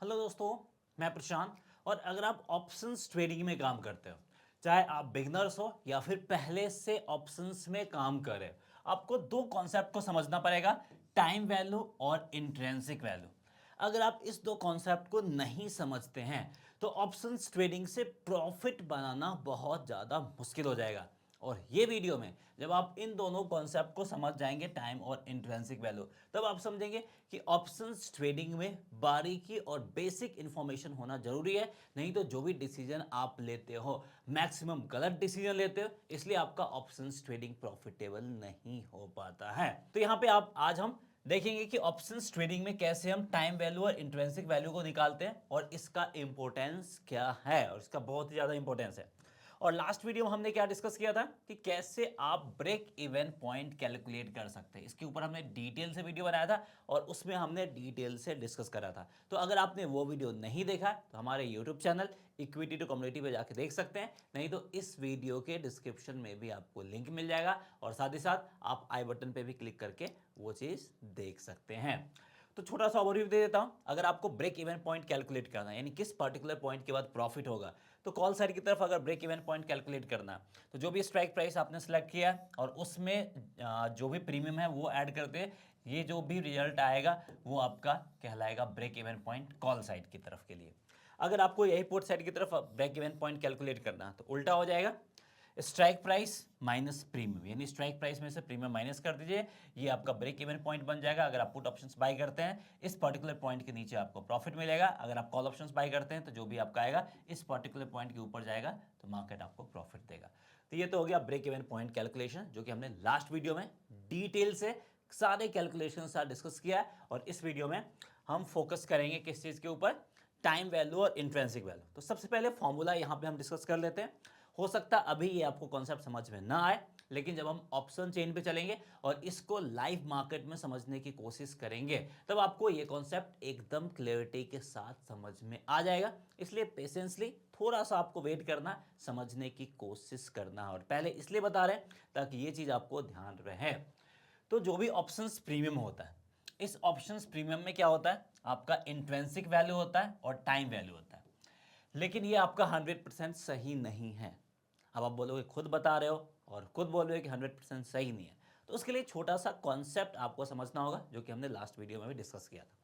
Hello दोस्तों, मैं प्रशांत। और अगर आप ऑप्शंस ट्रेडिंग में काम करते हो, चाहे आप बिगनर्स हो या फिर पहले से ऑप्शंस में काम कर रहे हो, आपको दो कॉन्सेप्ट को समझना पड़ेगा, टाइम वैल्यू और इंट्रिंसिक वैल्यू। अगर आप इस दो कॉन्सेप्ट को नहीं समझते हैं तो ऑप्शंस ट्रेडिंग से प्रॉफिट बनाना बहुत ज़्यादा मुश्किल हो जाएगा। और ये वीडियो में जब आप इन दोनों कॉन्सेप्ट को समझ जाएंगे, टाइम और इंट्रिंसिक वैल्यू, तब आप समझेंगे कि ऑप्शंस ट्रेडिंग में बारीकी और बेसिक इंफॉर्मेशन होना जरूरी है। नहीं तो जो भी डिसीजन आप लेते हो, मैक्सिमम गलत डिसीजन लेते हो, इसलिए आपका ऑप्शंस ट्रेडिंग प्रॉफिटेबल नहीं हो पाता है। तो यहाँ पे आप आज हम देखेंगे कि ऑप्शंस ट्रेडिंग में कैसे हम टाइम वैल्यू और इंट्रिंसिक वैल्यू को निकालते हैं और इसका इंपॉर्टेंस क्या है, और इसका बहुत ही ज़्यादा इंपॉर्टेंस है। और लास्ट वीडियो में हमने क्या डिस्कस किया था कि कैसे आप ब्रेक इवन पॉइंट कैलकुलेट कर सकते हैं। इसके ऊपर हमने डिटेल से वीडियो बनाया था और उसमें हमने डिटेल से डिस्कस करा था। तो अगर आपने वो वीडियो नहीं देखा तो हमारे YouTube channel equity to community पे जाके देख सकते हैं, नहीं तो इस वीडियो के डिस्क्रिप्शन में भी आपको लिंक मिल जाएगा और साथ ही साथ आप आई बटन पे भी क्लिक करके वो चीज़ देख सकते हैं। तो छोटा सा ओवरव्यू दे देता हूं। अगर आपको ब्रेक इवन पॉइंट कैलकुलेट करना है, यानी किस पर्टिकुलर पॉइंट के बाद प्रॉफिट होगा, तो कॉल साइड की तरफ अगर ब्रेक इवन पॉइंट कैलकुलेट करना है तो जो भी स्ट्राइक प्राइस आपने सेलेक्ट किया है और उसमें जो भी प्रीमियम है वो ऐड करते हैं, ये जो भी रिजल्ट आएगा वो आपका कहलाएगा break even point call side की तरफ के लिए। अगर आपको यही पोर्ट साइड की तरफ ब्रेक इवन पॉइंट कैलकुलेट करना है तो उल्टा हो जाएगा, स्ट्राइक प्राइस माइनस प्रीमियम, यानी स्ट्राइक प्राइस में से प्रीमियम माइनस कर दीजिए, ये आपका ब्रेक इवन पॉइंट बन जाएगा। अगर आप पुट ऑप्शंस बाय करते हैं इस पर्टिकुलर पॉइंट के नीचे आपको प्रॉफिट मिलेगा, अगर आप कॉल ऑप्शंस बाय करते हैं तो जो भी आपका आएगा इस पर्टिकुलर पॉइंट के ऊपर जाएगा तो मार्केट आपको प्रॉफिट देगा। तो ये तो हो गया ब्रेक इवन पॉइंट कैलकुलेशन, जो कि हमने लास्ट वीडियो में डिटेल से सारे कैलकुलेशन साथ डिस्कस किया है। और इस वीडियो में हम फोकस करेंगे किस चीज़ के ऊपर, टाइम वैल्यू और इंट्रिंसिक वैल्यू। तो सबसे पहले फॉर्मूला यहाँ पे हम डिस्कस कर लेते हैं। हो सकता है अभी ये आपको कॉन्सेप्ट समझ में ना आए, लेकिन जब हम ऑप्शन चेन पे चलेंगे और इसको लाइव मार्केट में समझने की कोशिश करेंगे तब आपको ये कॉन्सेप्ट एकदम क्लैरिटी के साथ समझ में आ जाएगा। इसलिए पेशेंसली थोड़ा सा आपको वेट करना, समझने की कोशिश करना। और पहले इसलिए बता रहे हैं ताकि ये चीज़ आपको ध्यान रहे। तो जो भी ऑप्शंस प्रीमियम होता है, इस ऑप्शंस प्रीमियम में क्या होता है, आपका इंट्रिंसिक वैल्यू होता है और टाइम वैल्यू होता है। लेकिन ये आपका 100% सही नहीं है। अब आप बोलोगे खुद बता रहे हो और खुद बोल रहे हो कि 100% सही नहीं है, तो उसके लिए छोटा सा कॉन्सेप्ट आपको समझना होगा, जो कि हमने लास्ट वीडियो में भी डिस्कस किया था।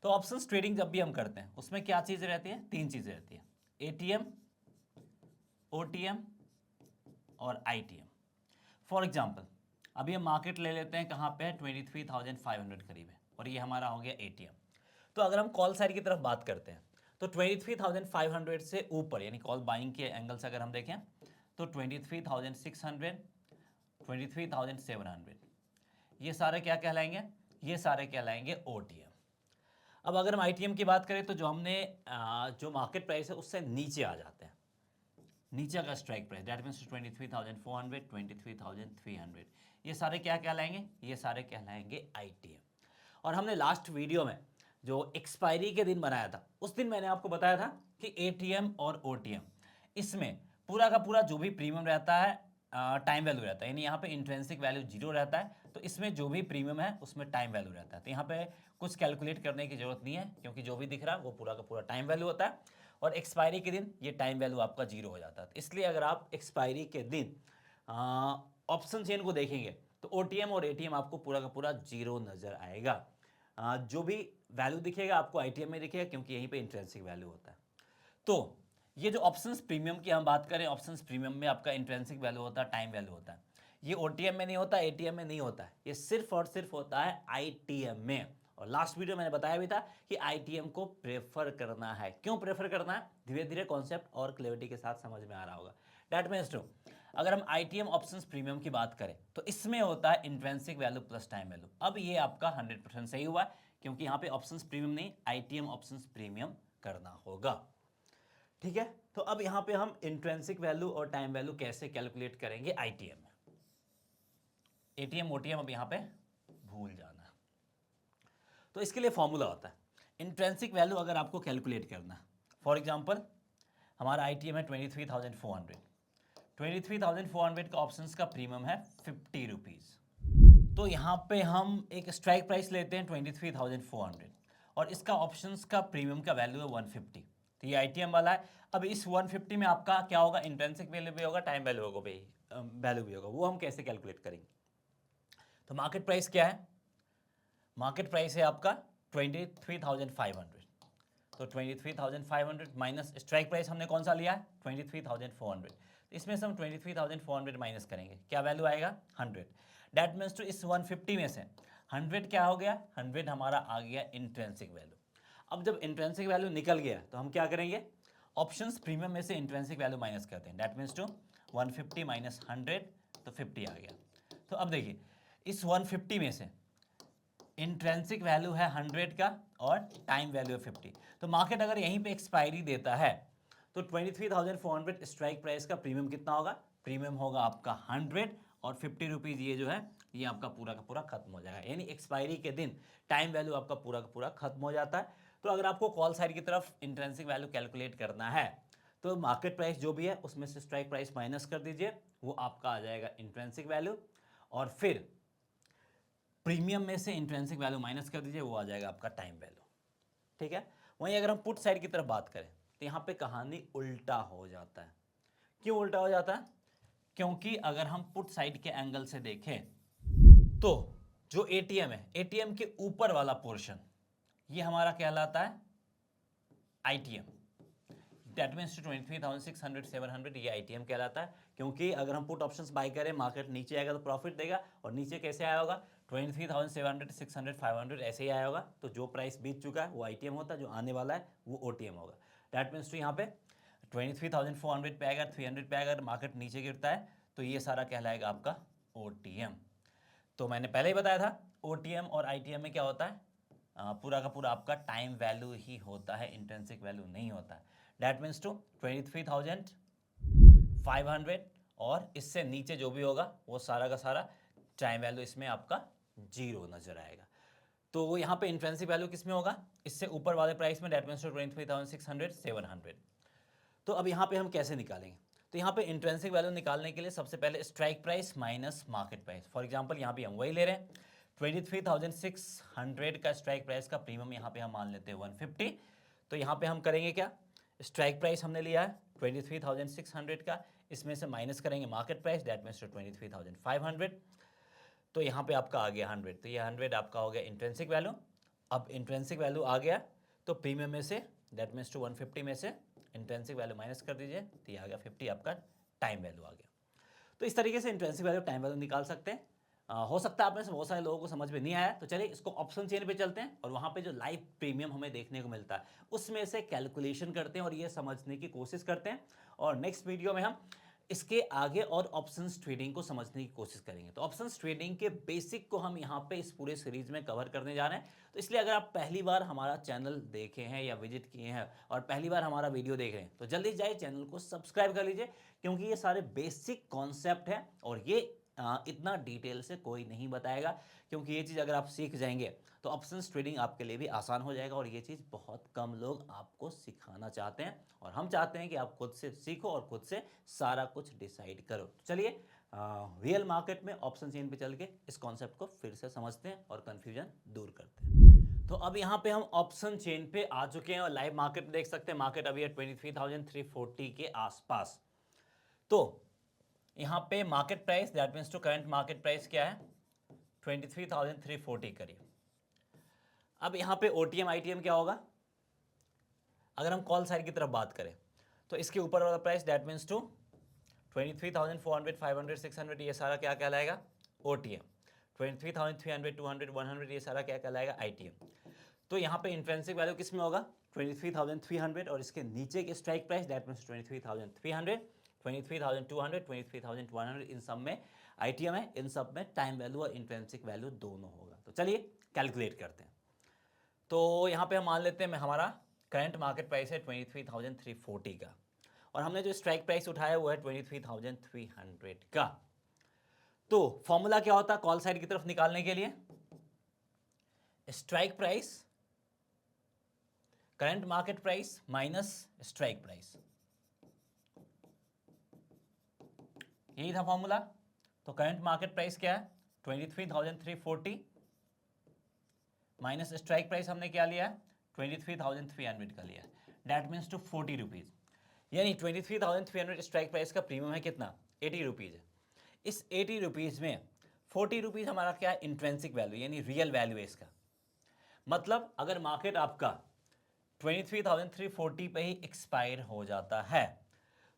तो ऑप्शंस ट्रेडिंग जब भी हम करते हैं उसमें क्या चीज़ें रहती हैं, तीन चीज़ें रहती हैं, एटीएम, ओटीएम और आईटीएम। फॉर एग्जाम्पल अभी हम मार्केट ले लेते हैं, कहाँ पे है, 23,500 करीब है, और ये हमारा हो गया एटीएम। तो अगर हम कॉल साइड की तरफ बात करते हैं तो 23,500 से ऊपर, यानी कॉल बाइंग के एंगल से अगर हम देखें तो 23,600, 23,700, ये सारे क्या कहलाएंगे, ये सारे कहलाएंगे ओटीएम। अब अगर हम आईटीएम की बात करें तो जो हमने जो मार्केट प्राइस है उससे नीचे आ जाते हैं, नीचे का स्ट्राइक प्राइस, दैट मीन्स 23,400, 23,300, ये सारे क्या कहलाएंगे, ये सारे कहलाएंगे आईटीएम। और हमने लास्ट वीडियो में जो एक्सपायरी के दिन बनाया था उस दिन मैंने आपको बताया था कि एटीएम और ओटीएम, इसमें पूरा का पूरा जो भी प्रीमियम रहता है टाइम वैल्यू रहता है, यानी यहाँ पे इंट्रिंसिक वैल्यू जीरो रहता है, तो इसमें जो भी प्रीमियम है उसमें टाइम वैल्यू रहता है। तो यहाँ पे कुछ कैलकुलेट करने की जरूरत नहीं है, क्योंकि जो भी दिख रहा है वो पूरा का पूरा टाइम वैल्यू होता है। और एक्सपायरी के दिन ये टाइम वैल्यू आपका जीरो हो जाता है। तो इसलिए अगर आप एक्सपायरी के दिन ऑप्शन चेन को देखेंगे तो ओटीएम और एटीएम आपको पूरा का पूरा जीरो नजर आएगा। जो भी वैल्यू दिखेगा आपको आईटीएम में दिखेगा, क्योंकि यहीं पे इंट्रिंसिक वैल्यू होता है। तो ये जो ऑप्शंस प्रीमियम की हम बात करें, ऑप्शंस प्रीमियम में आपका इंट्रिंसिक वैल्यू होता है, टाइम वैल्यू होता है। ये ओटीएम में नहीं होता, एटीएम में नहीं होता है, ये सिर्फ और सिर्फ होता है आईटीएम में। और लास्ट वीडियो मैंने बताया भी था कि आईटीएम को प्रेफर करना है। क्यों प्रेफर करना है, धीरे धीरे कॉन्सेप्ट और क्लैरिटी के साथ समझ में आ रहा होगा। दैट मीन्स टू, अगर हम आईटीएम ऑप्शंस प्रीमियम की बात करें तो इसमें होता है intrinsic value plus time value. अब ये आपका 100% सही हुआ, क्योंकि यहाँ पे ऑप्शंस प्रीमियम नहीं, आईटीएम ऑप्शंस प्रीमियम करना होगा। ठीक है, तो अब यहां पे हम इंट्रिंसिक वैल्यू और टाइम वैल्यू कैसे कैलकुलेट करेंगे आईटीएम में। एटीएम ओटीएम अब यहां पे भूल जाना। तो इसके लिए फॉर्मूला होता है, इंट्रिंसिक वैल्यू अगर आपको कैलकुलेट करना है, फॉर एग्जांपल हमारा आईटीएम है 23,400, 23,400 का ऑप्शंस का प्रीमियम है 50 रुपीज। तो यहां पे हम एक स्ट्राइक प्राइस लेते हैं 23,400, और इसका ऑप्शंस का प्रीमियम का वैल्यू है 150। तो ये आईटीएम वाला है। अब इस 150 में आपका क्या होगा, इंट्रिंसिक वैल्यू भी होगा, टाइम वैल्यू होगा भी, वैल्यू भी होगा। वो हम कैसे कैलकुलेट करेंगे? तो मार्केट प्राइस क्या है? मार्केट प्राइस है आपका 23,500। तो 23,500 माइनस स्ट्राइक प्राइस हमने कौन सा लिया है, 23,400। इसमें से हम 23,400 माइनस करेंगे, क्या वैल्यू आएगा, 100। डैट मीन्स टू इस 150 में से 100 क्या हो गया, 100 हमारा आ गया इंट्रिंसिक वैल्यू। अब जब इंट्रिंसिक वैल्यू निकल गया तो हम क्या करेंगे, ऑप्शंस प्रीमियम में से इंट्रिंसिक वैल्यू माइनस करते हैं। डैट मीन्स टू 150 माइनस 100 तो 50 आ गया। तो अब देखिए इस 150 में से इंट्रिंसिक वैल्यू है 100 का और टाइम वैल्यू है 50। तो मार्केट अगर यहीं पे एक्सपायरी देता है तो 23,400 स्ट्राइक प्राइस का प्रीमियम कितना होगा, प्रीमियम होगा आपका 100 और 50 रुपीज़ ये जो है ये आपका पूरा का पूरा खत्म हो जाएगा। यानी एक्सपायरी के दिन टाइम वैल्यू आपका पूरा का पूरा खत्म हो जाता है। तो अगर आपको कॉल साइड की तरफ इंट्रिंसिक वैल्यू कैलकुलेट करना है तो मार्केट प्राइस जो भी है उसमें से स्ट्राइक प्राइस माइनस कर दीजिए, वो आपका आ जाएगा इंट्रिंसिक वैल्यू, और फिर प्रीमियम में से इंट्रिंसिक वैल्यू माइनस कर दीजिए, वो आ जाएगा आपका टाइम वैल्यू। ठीक है। वहीं अगर हम पुट साइड की तरफ बात करें तो यहाँ पे कहानी उल्टा हो जाता है। क्यों उल्टा हो जाता है? क्योंकि अगर हम पुट साइड के एंगल से देखें तो जो एटीएम है, एटीएम के ऊपर वाला पोर्शन ये हमारा कहलाता है आईटीएम। दैट मीन्स 23,600 700 ये आईटीएम कहलाता है। क्योंकि अगर हम पुट ऑप्शंस बाय करें, मार्केट नीचे आएगा तो प्रॉफिट देगा, और नीचे कैसे आया होगा, 23,700 600 500 ऐसे ही आया होगा। तो जो प्राइस बीत चुका है वो आईटीएम होता है, जो आने वाला है वो ओटीएम होगा। दैट मीन्स टू यहाँ पे 23,400 पे अगर 300 पे अगर मार्केट नीचे गिरता है तो ये सारा कहलाएगा आपका ओटीएम। तो मैंने पहले ही बताया था ओटीएम और आईटीएम में क्या होता है, पूरा का पूरा आपका टाइम वैल्यू ही होता है, इंट्रिंसिक वैल्यू नहीं होता है। डैट मीन्स टू 23,500 और इससे नीचे जो भी होगा वो सारा का सारा टाइम वैल्यू इसमें आपका जीरो नजर आएगा। तो यहाँ पे इंट्रिंसिक वैल्यू किस में होगा, इससे ऊपर वाले प्राइस में, डैट मीन्स टू 23,600 700। तो अब यहाँ पे हम कैसे निकालेंगे? तो यहाँ पे इंट्रिंसिक वैल्यू निकालने के लिए सबसे पहले strike price minus market price. For example यहाँ पे हम वही ले रहे हैं, 23,600 का स्ट्राइक प्राइस का प्रीमियम यहाँ पे हम मान लेते हैं 150। तो यहाँ पे हम करेंगे क्या, स्ट्राइक प्राइस हमने लिया है 23,600 का, इसमें से माइनस करेंगे मार्केट प्राइस, दैट मीन्स 23,500। तो यहाँ पे आपका आ गया 100, तो ये 100 आपका हो गया इंट्रिंसिक वैल्यू। अब इंट्रिंसिक वैल्यू आ गया तो प्रीमियम में से, दैट मीन्स टू 150 में से इंट्रिंसिक वैल्यू माइनस कर दीजिए, तो ये आ गया 50 आपका टाइम वैल्यू आ गया। तो इस तरीके से इंट्रिंसिक वैल्यू टाइम वैल्यू निकाल सकते हैं। हो सकता है आप में से बहुत सारे लोगों को समझ में नहीं आया, तो चलिए इसको ऑप्शन चेन पे चलते हैं और वहाँ पे जो लाइव प्रीमियम हमें देखने को मिलता है उसमें से कैलकुलेशन करते हैं और ये समझने की कोशिश करते हैं। और नेक्स्ट वीडियो में हम इसके आगे और ऑप्शंस ट्रेडिंग को समझने की कोशिश करेंगे। तो ऑप्शंस ट्रेडिंग के बेसिक को हम यहाँ पे इस पूरे सीरीज में कवर करने जा रहे हैं। तो इसलिए अगर आप पहली बार हमारा चैनल देखे हैं या विजिट किए हैं और पहली बार हमारा वीडियो देख रहे हैं तो जल्दी जाइए चैनल को सब्सक्राइब कर लीजिए, क्योंकि ये सारे बेसिक कॉन्सेप्ट हैं और ये इतना डिटेल से कोई नहीं बताएगा। क्योंकि ये चीज़ अगर आप सीख जाएंगे तो ऑप्शंस ट्रेडिंग आपके लिए भी आसान हो जाएगा, और ये चीज़ बहुत कम लोग आपको सिखाना चाहते हैं, और हम चाहते हैं कि आप खुद से सीखो और खुद से सारा कुछ डिसाइड करो। तो चलिए रियल मार्केट में ऑप्शन चेन पे चल के इस कॉन्सेप्ट को फिर से समझते हैं और कन्फ्यूजन दूर करते हैं। तो अब यहाँ पे हम ऑप्शन चेन पे आ चुके हैं और लाइव मार्केट देख सकते हैं। मार्केट अभी है 23,340 के आसपास। तो यहाँ पे market price, that means to current market price क्या है, 23,340 करीब। अब यहाँ पे ओटीएम आईटीएम क्या होगा, अगर हम कॉल साइड की तरफ बात करें तो इसके ऊपर वाला प्राइस, दैट मीन्स टू 23,400 500 600 ये सारा क्या कहलाएगा, ओटीएम। 23,300 200 100 ये सारा क्या कहलाएगा, आईटीएम। तो यहाँ पे इंट्रिंसिक वैल्यू किस में होगा, 23,300, और इसके नीचे के स्ट्राइक प्राइस, दैट मीन्स 23,300 23,200 23,100 इन सब में आईटीएम है, इन सब में टाइम वैल्यू और इंट्रिंसिक वैल्यू दोनों होगा। तो चलिए कैलकुलेट करते हैं। तो यहाँ पे हम मान लेते हैं हमारा करंट मार्केट प्राइस है 23,340 का, और हमने जो स्ट्राइक प्राइस उठाया वो है 23,300 का। तो फॉर्मूला क्या होता है कॉल साइड की तरफ निकालने के लिए, strike price current market price minus strike price, यही था फॉर्मूला। तो करंट मार्केट प्राइस क्या है, 23,340 माइनस स्ट्राइक प्राइस हमने क्या लिया है 23,300 का लिया है, डैट मीन्स टू 40 रुपीज़, यानी 23,300 स्ट्राइक प्राइस का प्रीमियम है कितना 80 रुपीज़ है। इस 80 रुपीज़ में 40 रुपीज़ हमारा क्या है इंट्रेंसिक वैल्यू यानी रियल वैल्यू है इसका। मतलब अगर मार्केट आपका 23,340 पे ही एक्सपायर हो जाता है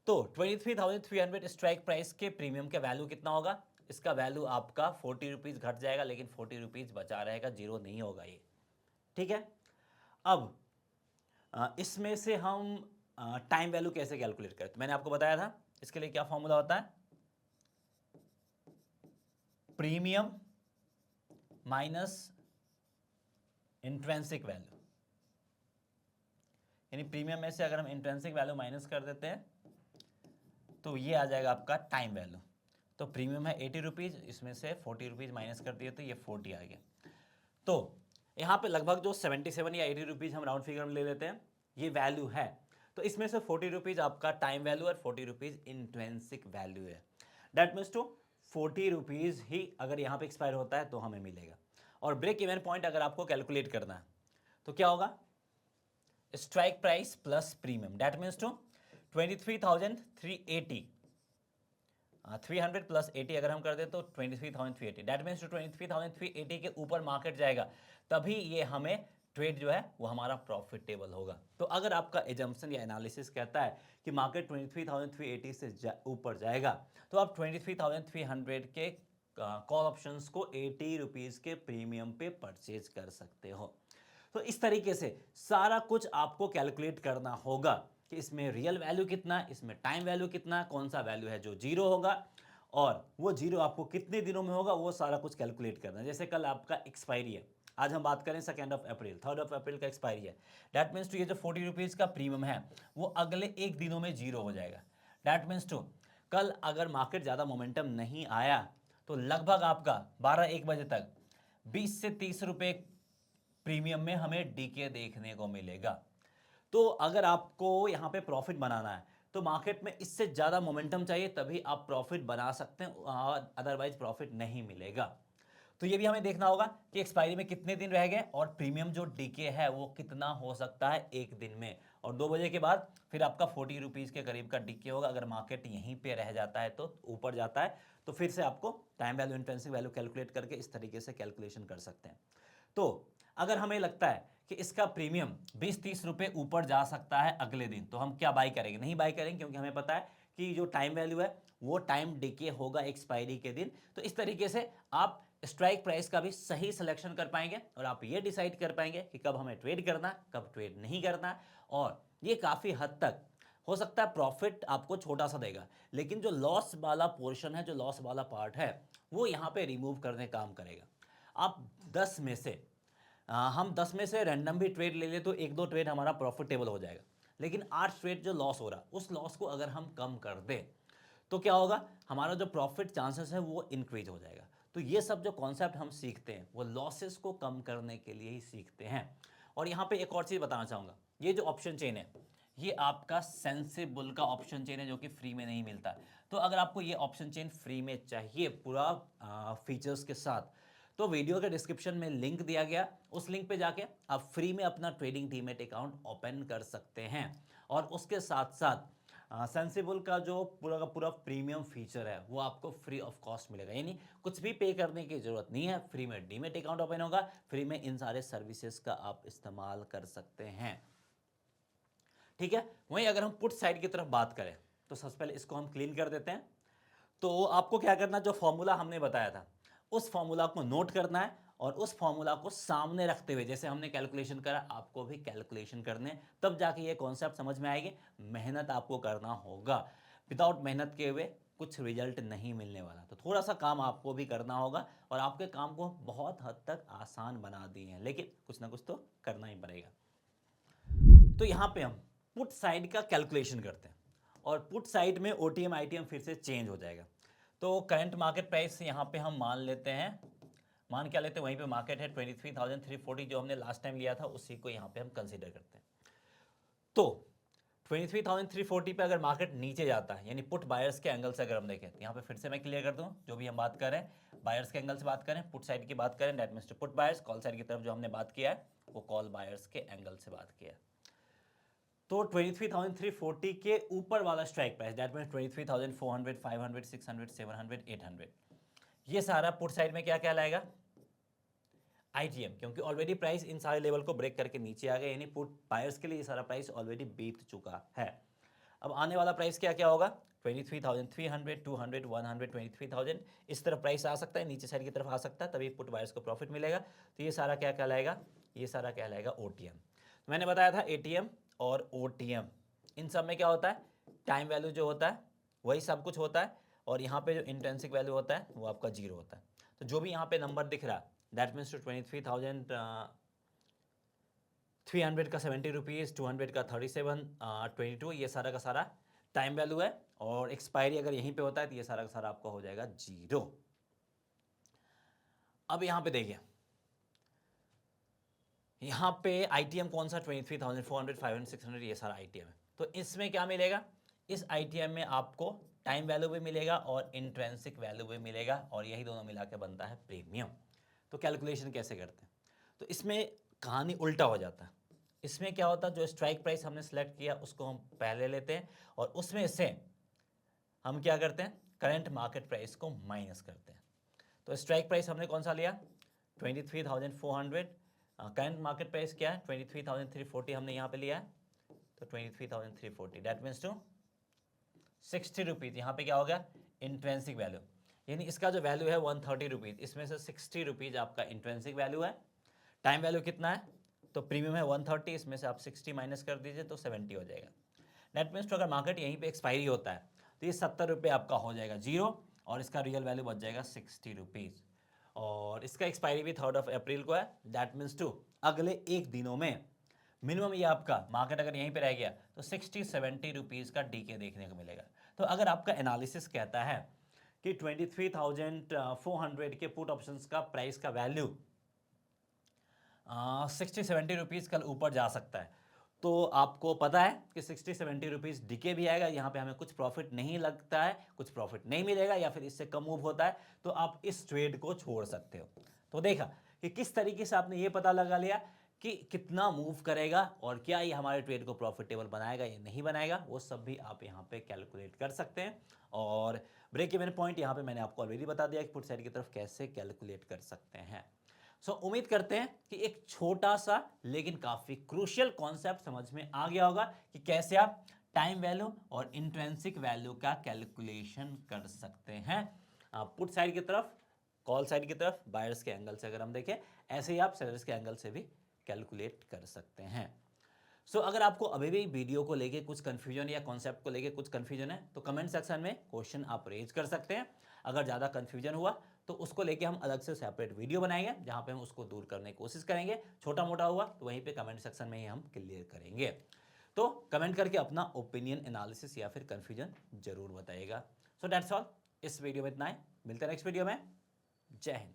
तो 23,300 स्ट्राइक प्राइस के प्रीमियम का वैल्यू कितना होगा, इसका वैल्यू आपका 40 रुपीज़ घट जाएगा, लेकिन 40 रुपीज़ बचा रहेगा, जीरो नहीं होगा ये। ठीक है, अब इसमें से हम टाइम वैल्यू कैसे कैलकुलेट करते हैं, मैंने आपको बताया था इसके लिए क्या फॉर्मूला होता है, प्रीमियम माइनस इंट्रेंसिक वैल्यू, यानी प्रीमियम में से अगर हम इंट्रेंसिक वैल्यू माइनस कर देते हैं तो ये आ जाएगा आपका टाइम वैल्यू। तो प्रीमियम है 80 रुपीज़, इसमें से 40 रुपीज़ माइनस कर दिए तो ये 40 आ गया। तो यहाँ पे लगभग जो 77 या 80 रुपीज़ हम राउंड फिगर में ले लेते हैं ये वैल्यू है, तो इसमें से 40 रुपीज़ आपका टाइम वैल्यू और 40 रुपीज़ इंट्रेंसिक वैल्यू है। डैट मीन्स टू 40 रुपीज़ ही अगर यहाँ पे एक्सपायर होता है तो हमें मिलेगा। और ब्रेक इवन पॉइंट अगर आपको कैलकुलेट करना है तो क्या होगा, strike price plus premium, that means to 23,380, 300 plus 80 अगर हम कर दें तो 23,380, डैट मीन्स टू 23,380 के ऊपर मार्केट जाएगा तभी ये हमें ट्रेड जो है वो हमारा प्रॉफिटेबल होगा। तो अगर आपका एजम्पशन या एनालिसिस कहता है कि मार्केट 23,380 से ऊपर जाएगा तो आप 23,300 के कॉल ऑप्शंस को 80 रुपीज़ के प्रीमियम पे परचेज कर सकते हो। तो इस तरीके से सारा कुछ आपको कैलकुलेट करना होगा कि इसमें रियल वैल्यू कितना है, इसमें टाइम वैल्यू कितना है, कौन सा वैल्यू है जो जीरो होगा और वो जीरो आपको कितने दिनों में होगा, वो सारा कुछ कैलकुलेट करना है। जैसे कल आपका एक्सपायरी है, आज हम बात करें 2 अप्रैल, 3 अप्रैल का एक्सपायरी है, डैट मीन्स टू ये जो 40 रुपीज़ का प्रीमियम है वो अगले एक दिनों में जीरो हो जाएगा। डैट मीन्स टू कल अगर मार्केट ज़्यादा मोमेंटम नहीं आया तो लगभग आपका 12-1 बजे तक 20 से 30 रुपये प्रीमियम में हमें डीके देखने को मिलेगा। तो अगर आपको यहाँ पे प्रॉफिट बनाना है तो मार्केट में इससे ज़्यादा मोमेंटम चाहिए तभी आप प्रॉफिट बना सकते हैं, अदरवाइज प्रॉफिट नहीं मिलेगा। तो ये भी हमें देखना होगा कि एक्सपायरी में कितने दिन रह गए और प्रीमियम जो डीके है वो कितना हो सकता है एक दिन में, और 2 बजे के बाद फिर आपका 40 रुपीज़ के करीब का डीके होगा। अगर मार्केट यहीं पे रह जाता है तो ऊपर जाता है तो फिर से आपको time value intrinsic value calculate करके इस तरीके से कैलकुलेशन कर सकते हैं। तो अगर हमें लगता है कि इसका प्रीमियम 20-30 रुपये ऊपर जा सकता है अगले दिन तो हम क्या बाई करेंगे, नहीं बाई करेंगे, क्योंकि हमें पता है कि जो टाइम वैल्यू है वो टाइम डीके होगा एक्सपायरी के दिन। तो इस तरीके से आप स्ट्राइक प्राइस का भी सही सिलेक्शन कर पाएंगे और आप ये डिसाइड कर पाएंगे कि कब हमें ट्रेड करना है, कब ट्रेड नहीं करना है। और ये काफ़ी हद तक हो सकता है प्रॉफिट आपको छोटा सा देगा, लेकिन जो लॉस वाला पोर्शन है, जो लॉस वाला पार्ट है वो यहाँ पे रिमूव करने काम करेगा। आप 10 में से हम 10 में से रैंडम भी ट्रेड ले ले तो 1-2 ट्रेड हमारा प्रॉफिटेबल हो जाएगा, लेकिन 8 ट्रेड जो लॉस हो रहा उस लॉस को अगर हम कम कर दें तो क्या होगा, हमारा जो प्रॉफिट चांसेस है वो इंक्रीज हो जाएगा। तो ये सब जो कॉन्सेप्ट हम सीखते हैं वो लॉसेस को कम करने के लिए ही सीखते हैं। और यहाँ पे एक और चीज़ बताना चाहूँगा, ये जो ऑप्शन चेन है ये आपका सेंसिबल का ऑप्शन चेन है जो कि फ्री में नहीं मिलता। तो अगर आपको ये ऑप्शन चेन फ्री में चाहिए पूरा फीचर्स के साथ तो वीडियो के डिस्क्रिप्शन में लिंक दिया गया, उस लिंक पे जाके आप फ्री में अपना ट्रेडिंग डीमैट अकाउंट ओपन कर सकते हैं। और उसके साथ साथ सेंसिबल का जो पूरा प्रीमियम फीचर है वो आपको फ्री ऑफ कॉस्ट मिलेगा, यानी कुछ भी पे करने की जरूरत नहीं है, फ्री में डीमैट अकाउंट ओपन होगा, फ्री में इन सारे सर्विसेज का आप इस्तेमाल कर सकते हैं। ठीक है, वहीं अगर हम पुट साइड की तरफ बात करें तो सबसे पहले इसको हम क्लीन कर देते हैं। तो आपको क्या करना, जो फॉर्मूला हमने बताया था उस फॉर्मूला को नोट करना है और उस फॉर्मूला को सामने रखते हुए जैसे हमने कैलकुलेशन करा आपको भी कैलकुलेशन करने, तब जाके ये कॉन्सेप्ट समझ में आएगी। मेहनत आपको करना होगा, विदाउट मेहनत के हुए कुछ रिजल्ट नहीं मिलने वाला। तो थोड़ा सा काम आपको भी करना होगा और आपके काम को बहुत हद तक आसान बना दिए हैं, लेकिन कुछ ना कुछ तो करना ही पड़ेगा। तो यहाँ पे हम पुट साइड का कैलकुलेशन करते हैं और पुट साइड में ओटीएम आईटीएम फिर से चेंज हो जाएगा। तो करंट मार्केट प्राइस यहाँ पे हम मान लेते हैं, मान क्या लेते हैं, वहीं पे मार्केट है 23,340 जो हमने लास्ट टाइम लिया था उसी को यहाँ पे हम कंसीडर करते हैं। तो 23,340 पे अगर मार्केट नीचे जाता है, यानी पुट बायर्स के एंगल से अगर हम देखें, तो यहाँ पे फिर से मैं क्लियर कर दूं, जो भी हम बात कर रहे हैं बायर्स के एंगल से बात करें, पुट साइड की बात करें, that means to put buyers, call side की तरफ जो हमने बात किया है वो कॉल बायर्स के एंगल से बात किया है। तो 23,340 के ऊपर वाला स्ट्राइक प्राइस, दैट मींस 23,400, 500, 600, 700, 800, ये सारा पुट साइड में क्या कहलाएगा? आईटीएम, क्योंकि ऑलरेडी प्राइस इन सारे लेवल को ब्रेक करके नीचे आ गए, यानी पुट बायर्स के लिए ये सारा प्राइस ऑलरेडी बीत चुका है। अब आने वाला प्राइस क्या क्या होगा? 23,300, 200, 100, 23,000, इस तरफ प्राइस आ सकता है, नीचे साइड की तरफ आ सकता है, तभी पुट बायर्स को प्रॉफिट मिलेगा। तो ये सारा क्या कहलाएगा? ये सारा कहलाएगा ओटीएम। तो मैंने बताया था एटीएम और ओटीएम, इन सब में क्या होता है? टाइम वैल्यू जो होता है वही सब कुछ होता है, और यहाँ पे जो इंट्रिंसिक वैल्यू होता है वो आपका जीरो होता है। तो जो भी यहाँ पे नंबर दिख रहा है, दैट मीन्स टू 23,300 का 70 रुपीज़, 200 का 37, 22, ये सारा का सारा टाइम वैल्यू है, और एक्सपायरी अगर यहीं पे होता है तो ये सारा का सारा आपका हो जाएगा जीरो। अब यहाँ पे देखिए, यहाँ पे आईटीएम कौन सा? 23,400, 500, 600, ये सारा आईटीएम है। तो इसमें क्या मिलेगा? इस आईटीएम में आपको टाइम वैल्यू भी मिलेगा और इंट्रिंसिक वैल्यू भी मिलेगा, और यही दोनों मिला के बनता है प्रीमियम। तो कैलकुलेशन कैसे करते हैं? तो इसमें कहानी उल्टा हो जाता है। इसमें क्या होता है? जो स्ट्राइक प्राइस हमने सेलेक्ट किया उसको हम पहले लेते हैं, और उसमें से हम क्या करते हैं? करंट मार्केट प्राइस को माइनस करते हैं। तो स्ट्राइक प्राइस हमने कौन सा लिया? 23,400। करंट मार्केट प्राइस क्या है? 23,340 हमने यहाँ पे लिया है, तो 23,340, दैट मीन्स टू 60 रुपीज़। यहाँ पे क्या हो गया? इंट्रिंसिक वैल्यू, यानी इसका जो वैल्यू है 130 रुपीज़, इसमें से 60 रुपीज़ आपका इंट्रिंसिक वैल्यू है। टाइम वैल्यू कितना है? तो प्रीमियम है 130, इसमें से आप 60 माइनस कर दीजिए तो 70 हो जाएगा। दैट मीन्स तो अगर मार्केट यहीं पे एक्सपायरी होता है तो ये 70 रुपये आपका हो जाएगा जीरो, और इसका रियल वैल्यू बच जाएगा 60 रुपीज़, और इसका एक्सपायरी भी 3 अप्रैल को है। दैट मीन्स टू अगले एक दिनों में मिनिमम ये आपका मार्केट अगर यहीं पे रह गया तो 60-70 रुपीज़ का डीके देखने को मिलेगा। तो अगर आपका एनालिसिस कहता है कि 23,400 के पुट ऑप्शंस का प्राइस का वैल्यू 60-70 रुपीज़ कल ऊपर जा सकता है, तो आपको पता है कि 60-70 रुपीज़ डीके भी आएगा, यहाँ पे हमें कुछ प्रॉफिट नहीं लगता है, कुछ प्रॉफिट नहीं मिलेगा, या फिर इससे कम मूव होता है, तो आप इस ट्रेड को छोड़ सकते हो। तो देखा कि किस तरीके से आपने ये पता लगा लिया कि कितना मूव करेगा, और क्या ये हमारे ट्रेड को प्रॉफिटेबल बनाएगा या नहीं बनाएगा, वो सब भी आप यहाँ पे कैलकुलेट कर सकते हैं। और ब्रेक इवन पॉइंट यहाँ पे मैंने आपको ऑलरेडी बता दिया कि पुट साइड की तरफ कैसे कैलकुलेट कर सकते हैं। उम्मीद करते हैं कि एक छोटा सा लेकिन काफ़ी क्रूशियल कॉन्सेप्ट समझ में आ गया होगा कि कैसे आप टाइम वैल्यू और इंट्रिंसिक वैल्यू का कैलकुलेशन कर सकते हैं पुट साइड की तरफ, कॉल साइड की तरफ, बायर्स के एंगल से अगर हम देखें, ऐसे ही आप सेलर्स के एंगल से भी कैलकुलेट कर सकते हैं। अगर आपको अभी भी वीडियो को लेके कुछ कंफ्यूजन या कॉन्सेप्ट को लेके कुछ कंफ्यूजन है तो कमेंट सेक्शन में क्वेश्चन आप रेज कर सकते हैं। अगर ज़्यादा कंफ्यूजन हुआ तो उसको लेके हम अलग से सेपरेट वीडियो बनाएंगे जहाँ पे हम उसको दूर करने की कोशिश करेंगे। छोटा मोटा हुआ तो वहीं पे कमेंट सेक्शन में ही हम क्लियर करेंगे। तो कमेंट करके अपना ओपिनियन, एनालिसिस या फिर कंफ्यूजन जरूर बताइएगा। दैट्स ऑल, इस वीडियो में इतना ही। मिलते हैं नेक्स्ट वीडियो में। जय हिंद।